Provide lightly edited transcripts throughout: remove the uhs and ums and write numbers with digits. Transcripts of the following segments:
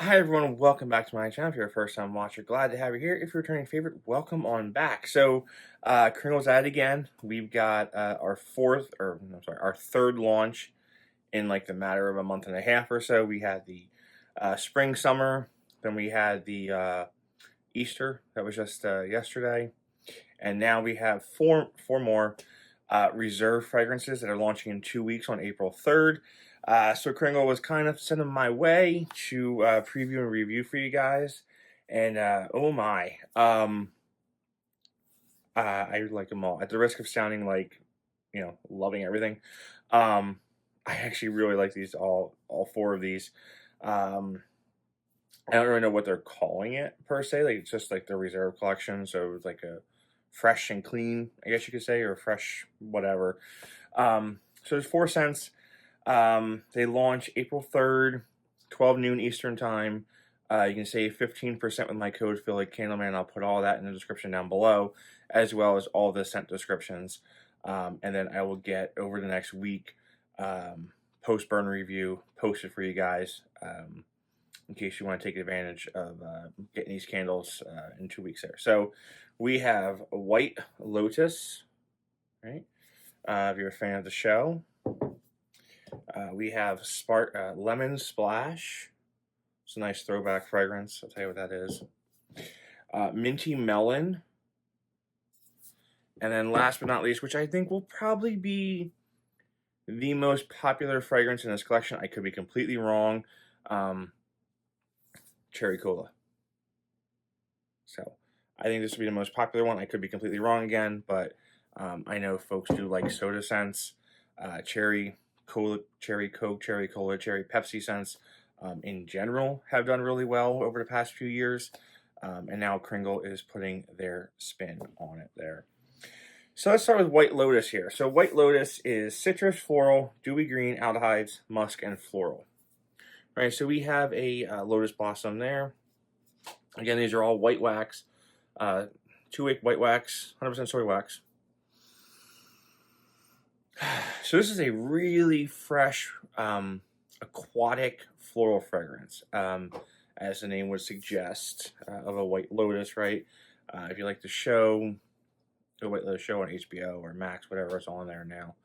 Hi everyone, welcome back to my channel. If you're a first time watcher, glad to have you here. If you're a returning favorite, welcome on back. So, Kringle's at it again. We've got our third launch in like the matter of a month and a half or so. We had the spring, summer, then we had the Easter, that was just yesterday. And now we have four more reserve fragrances that are launching in 2 weeks on April 3rd. So Kringle was kind of sending my way to preview and review for you guys. And oh my, I like them all. At the risk of sounding like, loving everything, I actually really like these all four of these. I don't really know what they're calling it per se. Like it's just like the reserve collection, so it's like a fresh and clean, I guess you could say, or fresh whatever. So there's 4 scents. They launch April 3rd, 12 noon Eastern time. You can save 15% with my code phillycandleman. I'll put all that in the description down below, as well as all the scent descriptions. And then I will get over the next week post burn review posted for you guys. In case you want to take advantage of getting these candles in 2 weeks there. So we have White Lotus, right? If you're a fan of the show. We have Lemon Splash. It's a nice throwback fragrance. I'll tell you what that is. Minty Melon. And then last but not least, which I think will probably be the most popular fragrance in this collection. I could be completely wrong. Cherry Cola. So I think this will be the most popular one. I could be completely wrong again, but I know folks do like soda scents, cherry cola, cherry Coke, cherry cola, cherry Pepsi scents in general have done really well over the past few years. And now Kringle is putting their spin on it there. So let's start with White Lotus here. So White Lotus is citrus, floral, dewy green, aldehydes, musk, and floral. Right, so we have a lotus blossom there. Again, these are all white wax, 2-week white wax, 100% soy wax. So this is a really fresh, aquatic floral fragrance, as the name would suggest, of a White Lotus, right? If you like the show, the White Lotus show on HBO or Max, whatever is on there now.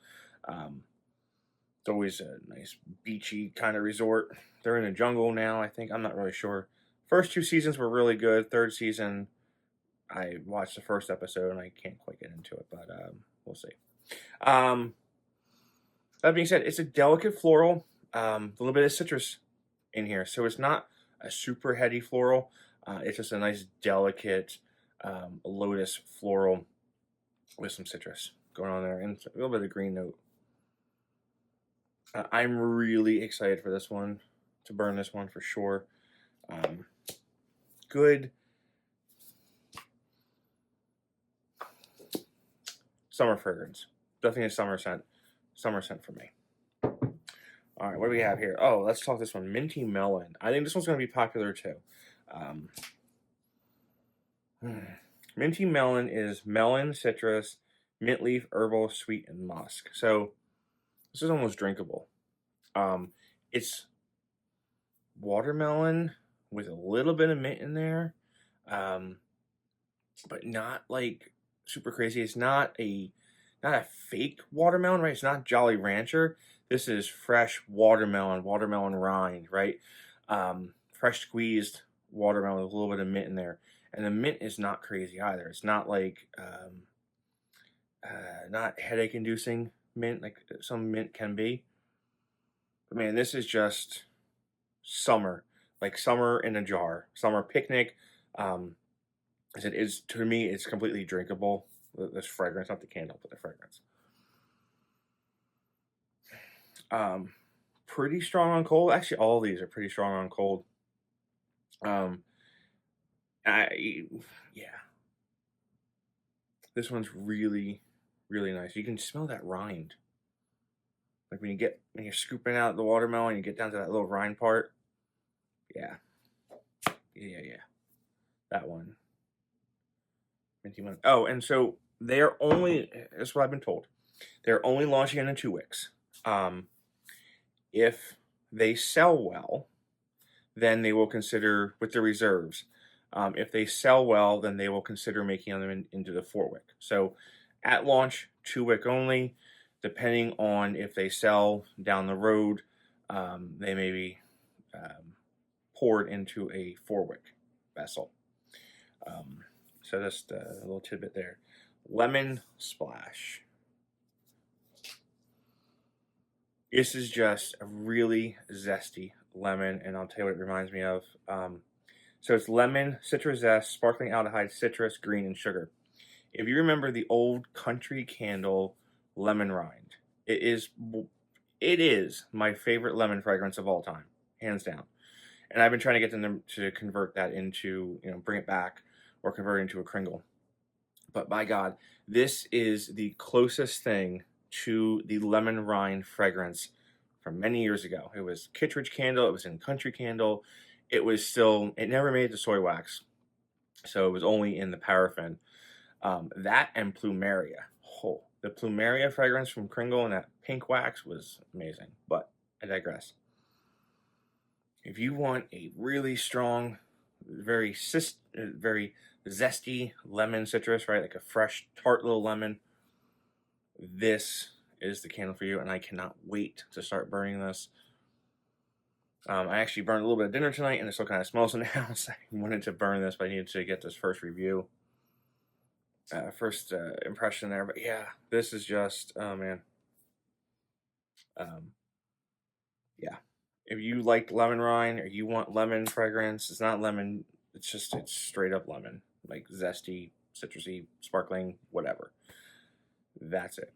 It's always a nice beachy kind of resort. They're in the jungle now, I think. I'm not really sure. First 2 seasons were really good. Third season, I watched the first episode and I can't quite get into it, but we'll see. That being said, it's a delicate floral, a little bit of citrus in here. So it's not a super heady floral. It's just a nice delicate lotus floral with some citrus going on there and a little bit of green note. I'm really excited for this one, to burn this one for sure. Good summer fragrance. Definitely a summer scent. Summer scent for me. All right, what do we have here? Oh, let's talk this one. Minty Melon. I think this one's going to be popular too. Minty Melon is melon, citrus, mint leaf, herbal, sweet, and musk. So this is almost drinkable. It's watermelon with a little bit of mint in there, but not like super crazy. It's not a fake watermelon, right? It's not Jolly Rancher. This is fresh watermelon rind, right? Fresh squeezed watermelon with a little bit of mint in there, and the mint is not crazy either. It's not like not headache inducing mint like some mint can be. But man, this is just summer, like summer in a jar, summer picnic. It is, to me, it's completely drinkable. This fragrance, not the candle, but the fragrance. Pretty strong on cold. Actually, all of these are pretty strong on cold. Yeah. This one's really, really nice. You can smell that rind. Like when you're scooping out the watermelon, you get down to that little rind part. Yeah. That one. Minty Melon. Oh, and so they're only, that's what I've been told, they're only launching it in 2 weeks. If they sell well, then they will consider with the reserves. If they sell well, then they will consider making them into the 4-wick. So at launch, 2-wick only. Depending on if they sell down the road, they may be poured into a 4-wick vessel. So just a little tidbit there. Lemon Splash. This is just a really zesty lemon, and I'll tell you what it reminds me of. So it's lemon, citrus zest, sparkling aldehyde, citrus, green, and sugar. If you remember the old country candle lemon rind, it is my favorite lemon fragrance of all time, hands down. And I've been trying to get them to convert that into, bring it back or convert it into a Kringle. But by God, this is the closest thing to the lemon rind fragrance from many years ago. It was Kittredge candle, it was in country candle, it never made the soy wax, so it was only in the paraffin. That and Plumeria. Oh, the Plumeria fragrance from Kringle and that pink wax was amazing, but I digress. If you want a really strong, very zesty lemon citrus, right, like a fresh, tart little lemon, this is the candle for you, and I cannot wait to start burning this. I actually burned a little bit of dinner tonight, and it still kind of smells in the house. I wanted to burn this, but I needed to get this first review. First impression there, but yeah, this is just, oh man. Yeah. If you like lemon rind, or you want lemon fragrance, it's not lemon, it's straight up lemon. Like zesty, citrusy, sparkling, whatever. That's it.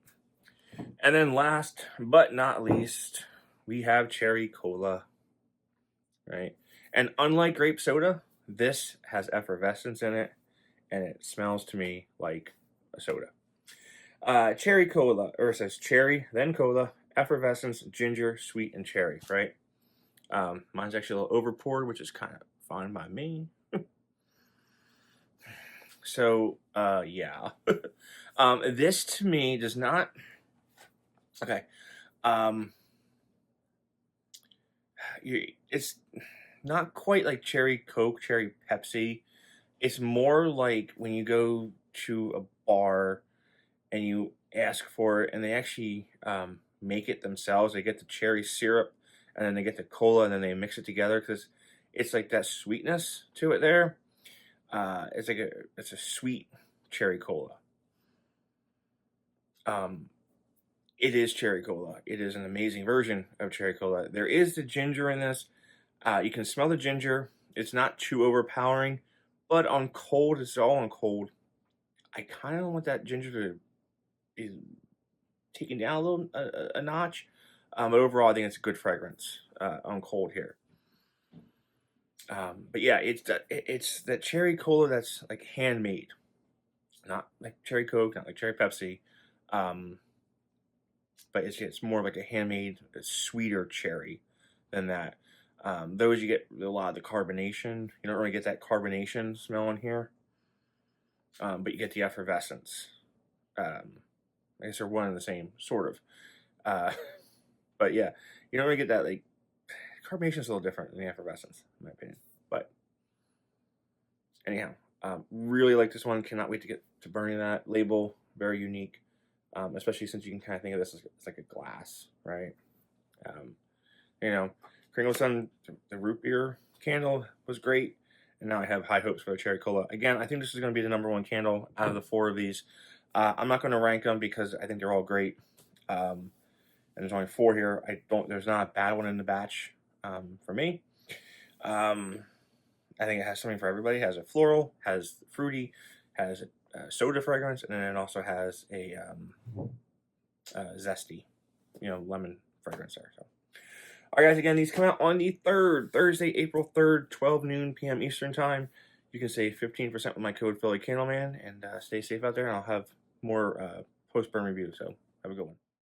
And then last but not least, we have cherry cola, right? And unlike grape soda, this has effervescence in it, and it smells to me like a soda. Cherry cola, or it says cherry, then cola, effervescence, ginger, sweet, and cherry, right? Mine's actually a little over poured, which is kind of fine by me. So, yeah. This to me does not, okay. It's not quite like cherry Coke, cherry Pepsi. It's more like when you go to a bar and you ask for it, and they actually make it themselves. They get the cherry syrup, and then they get the cola, and then they mix it together, because it's like that sweetness to it there. It's a sweet cherry cola. It is cherry cola. It is an amazing version of cherry cola. There is the ginger in this. You can smell the ginger. It's not too overpowering, but on cold, it's all on cold. I kind of want that ginger to be taken down a little, a notch. But overall, I think it's a good fragrance on cold here. But yeah, it's that cherry cola that's like handmade, not like cherry Coke, not like cherry Pepsi. But it's more like a handmade, sweeter cherry than that. Those you get a lot of the carbonation. You don't really get that carbonation smell in here, but you get the effervescence. I guess they're one and the same, sort of. But yeah, you don't really get that, like, carbonation is a little different than the effervescence, in my opinion. But anyhow, really like this one. Cannot wait to get to burning that. Label, very unique. Especially since you can kind of think of this as it's like a glass, right? Kringle's done the root beer candle was great, and now I have high hopes for the cherry cola. Again, I think this is going to be the #1 candle out of the 4 of these. I'm not going to rank them because I think they're all great. And there's only 4 here. There's not a bad one in the batch for me. I think it has something for everybody. It has a floral, has fruity, has a soda fragrance, and then it also has a zesty, lemon fragrance there. So, all right, guys. Again, these come out on the 3rd, Thursday, April 3rd, 12 noon p.m. Eastern time. You can save 15% with my code phillycandleman, and stay safe out there. And I'll have more post-burn reviews. So, have a good one.